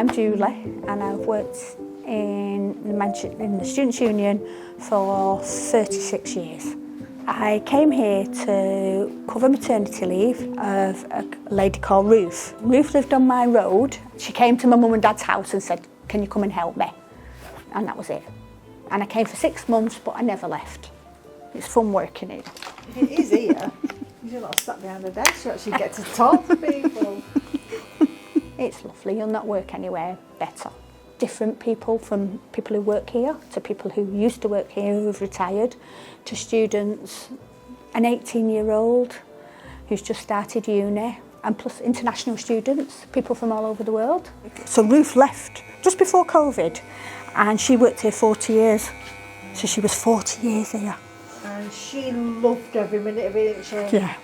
I'm Julie and I've worked in the Students' Union for 36 years. I came here to cover maternity leave of a lady called Ruth. Ruth lived on my road. She came to my mum and dad's house and said, "Can you come and help me?" And that was it. And I came for 6 months, but I never left. It's fun working here. It is here. You're not sat behind the desk, you actually get to talk to people. It's lovely, you'll not work anywhere better. Different people, from people who work here to people who used to work here who've retired, to students, an 18-year-old who's just started uni, and plus international students, people from all over the world. So Ruth left just before COVID and she worked here 40 years. So she was 40 years here. And she loved every minute of it, didn't she? Yeah.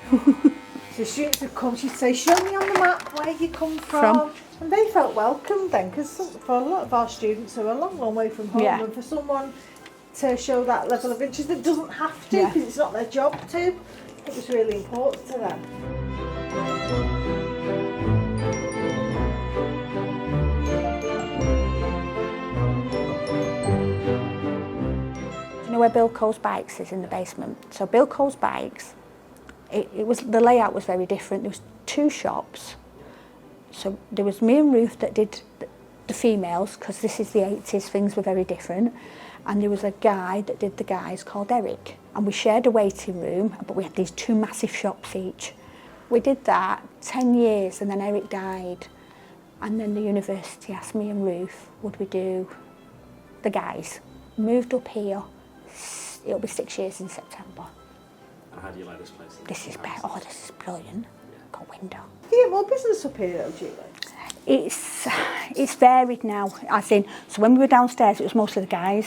So students would come, she'd say, "Show me on the map where you come from." And they felt welcome then, because for a lot of our students who are a long, long way from home, and for someone to show that level of interest that doesn't have to, because it's not their job to, it was really important to them. You know where Bill Cole's Bikes is in the basement? So Bill Cole's Bikes, the layout was very different. There was 2 shops. So there was me and Ruth that did the females, because this is the 80s, things were very different. And there was a guy that did the guys called Eric. And we shared a waiting room, but we had these 2 massive shops each. We did that 10 years and then Eric died. And then the university asked me and Ruth, would we do the guys? Moved up here, it'll be 6 years in September. And how do you like this place? This is better. Oh, this is brilliant. Got a window. Do you get more business up here though, Julie? It's varied now. So when we were downstairs, it was mostly the guys,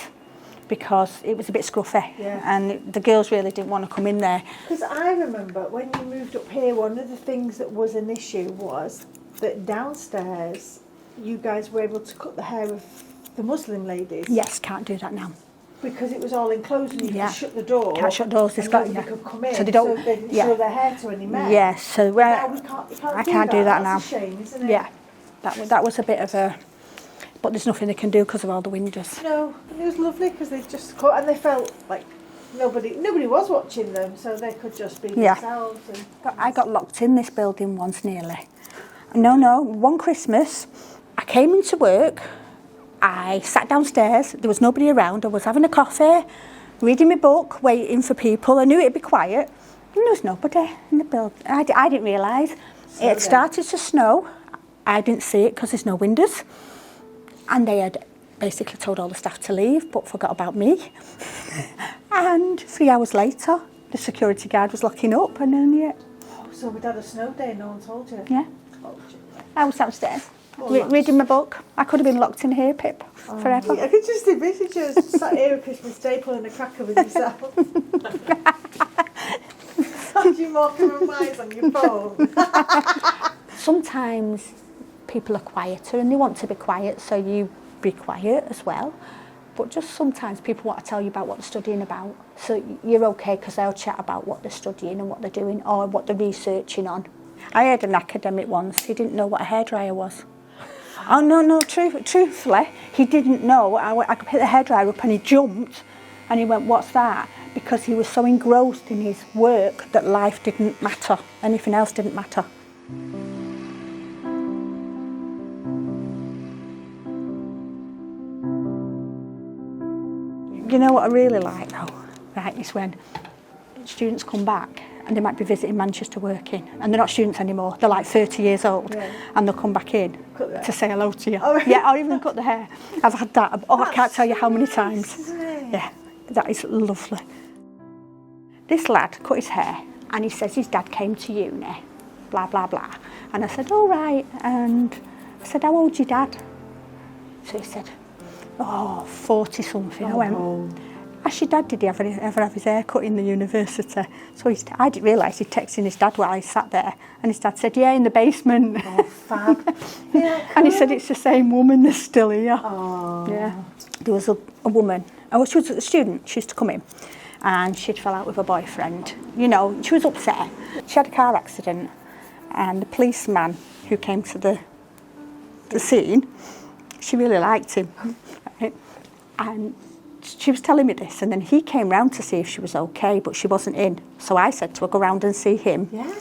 because it was a bit scruffy, and the girls really didn't want to come in there. Because I remember when you moved up here, one of the things that was an issue was that downstairs you guys were able to cut the hair of the Muslim ladies. Yes, can't do that now. Because it was all enclosed and you could shut the door. Can't shut doors. And nobody could come in, so they don't. So they didn't show their hair to any men. Yes, so now I can't do that now. That's a shame, isn't it? Yeah, that was a bit of a. But there's nothing they can do because of all the windows. No, it was lovely because they just cut, and they felt like nobody was watching them, so they could just be themselves. And I got locked in this building once nearly. No, one Christmas, I came into work. I sat downstairs, there was nobody around, I was having a coffee, reading my book, waiting for people. I knew it'd be quiet, and there was nobody in the building. I didn't realise. It had started to snow. I didn't see it because there's no windows. And they had basically told all the staff to leave, but forgot about me. And 3 hours later, the security guard was locking up, and then, Oh, so we'd had a snow day and no one told you? Yeah. Oh, I was downstairs. Reading my book. I could have been locked in here, Pip, forever. Yeah, I could just envision you sat here on Christmas Day pulling a cracker with yourself. You marking replies on your phone. Sometimes people are quieter and they want to be quiet, so you be quiet as well. But just sometimes people want to tell you about what they're studying about. So you're okay because they'll chat about what they're studying and what they're doing or what they're researching on. I had an academic once, he didn't know what a hairdryer was. Oh, no, truthfully, he didn't know. I could pick the hairdryer up and he jumped and he went, "What's that?" Because he was so engrossed in his work that life didn't matter. Anything else didn't matter. You know what I really like though, right, is when students come back and they might be visiting Manchester working and they're not students anymore, they're like 30 years old and they'll come back in to say hello to you. Yeah, or even cut the hair. I've had that, I can't tell you how many times. Yeah, that is lovely. This lad cut his hair and he says his dad came to uni, blah, blah, blah. And I said, all right, and I said, how old's your dad? So he said, 40 something. I went, ask your dad, did he ever have his hair cut in the university? So I didn't realise he'd texting his dad while he sat there. And his dad said, yeah, in the basement. Oh, fab. Yeah, cool. And he said, it's the same woman that's still here. Oh. Yeah. There was a woman, she was a student, she used to come in. And she'd fell out with her boyfriend. You know, she was upset. She had a car accident. And the policeman who came to the the scene. She really liked him. Right? And she was telling me this, and then he came round to see if she was okay, but she wasn't in. So I said to her, go round and see him. Yeah.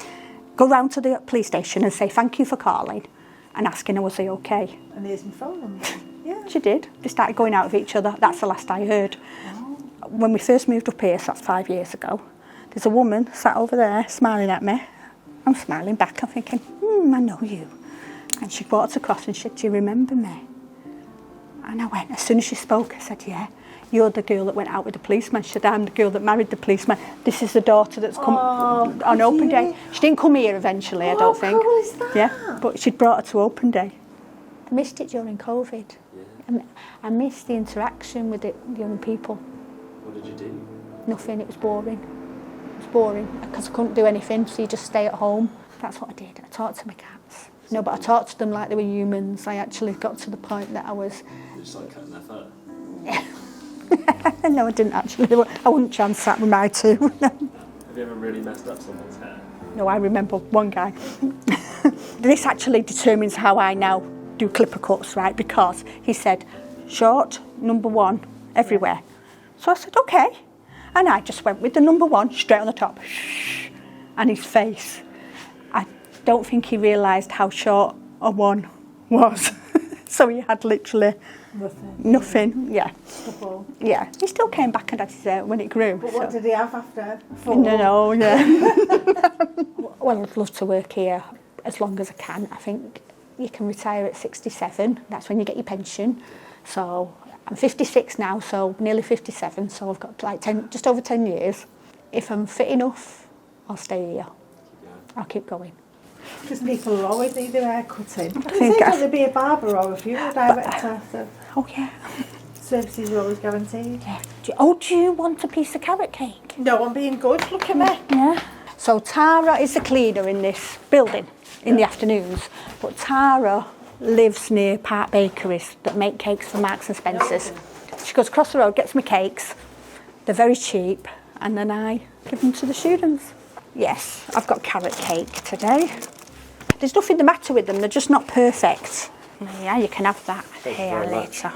Go round to the police station and say thank you for calling and asking her was he okay. And here's my phone number. Yeah. She did. They started going out with each other. That's the last I heard. Oh. When we first moved up here, so that's 5 years ago, there's a woman sat over there smiling at me. I'm smiling back. I'm thinking, I know you. And she walked across and said, do you remember me? And I went, as soon as she spoke, I said, yeah. You're the girl that went out with the policeman. She said, I'm the girl that married the policeman. This is the daughter that's come on open day. She didn't come here eventually, I don't think. How cool is that? Yeah, but she'd brought her to open day. I missed it during COVID. Yeah. I missed the interaction with the young people. What did you do? Nothing, it was boring. It was boring because I couldn't do anything, so you just stay at home. That's what I did. I talked to my cats. No, but I talked to them like they were humans. I actually got to the point that I was... You just like cutting their fur? No, I didn't actually. I wouldn't chance that with my two. Have you ever really messed up someone's hair? No, I remember one guy. This actually determines how I now do clipper cuts, right? Because he said, short, number one, everywhere. So I said, okay. And I just went with the number one, straight on the top. Shh. And his face. I don't think he realised how short a one was. So he had literally nothing. Yeah. Yeah. He still came back and had his hair when it grew. But what did he have after? No, yeah. Well, I'd love to work here as long as I can. I think you can retire at 67. That's when you get your pension. So I'm 56 now, so nearly 57. So I've got like just over 10 years. If I'm fit enough, I'll stay here. I'll keep going. Because people will always need their hair cutting. I think think only be a barber or a funeral director. So Oh, yeah. services are always guaranteed. Yeah. Do you want a piece of carrot cake? No, I'm being good. Look at me. Yeah. So Tara is the cleaner in this building in the afternoons, but Tara lives near Park Bakeries that make cakes for Marks and Spencer's. She goes across the road, gets me cakes. They're very cheap, and then I give them to the students. Yes, I've got carrot cake today. There's nothing the matter with them, they're just not perfect. Yeah, you can have that here later.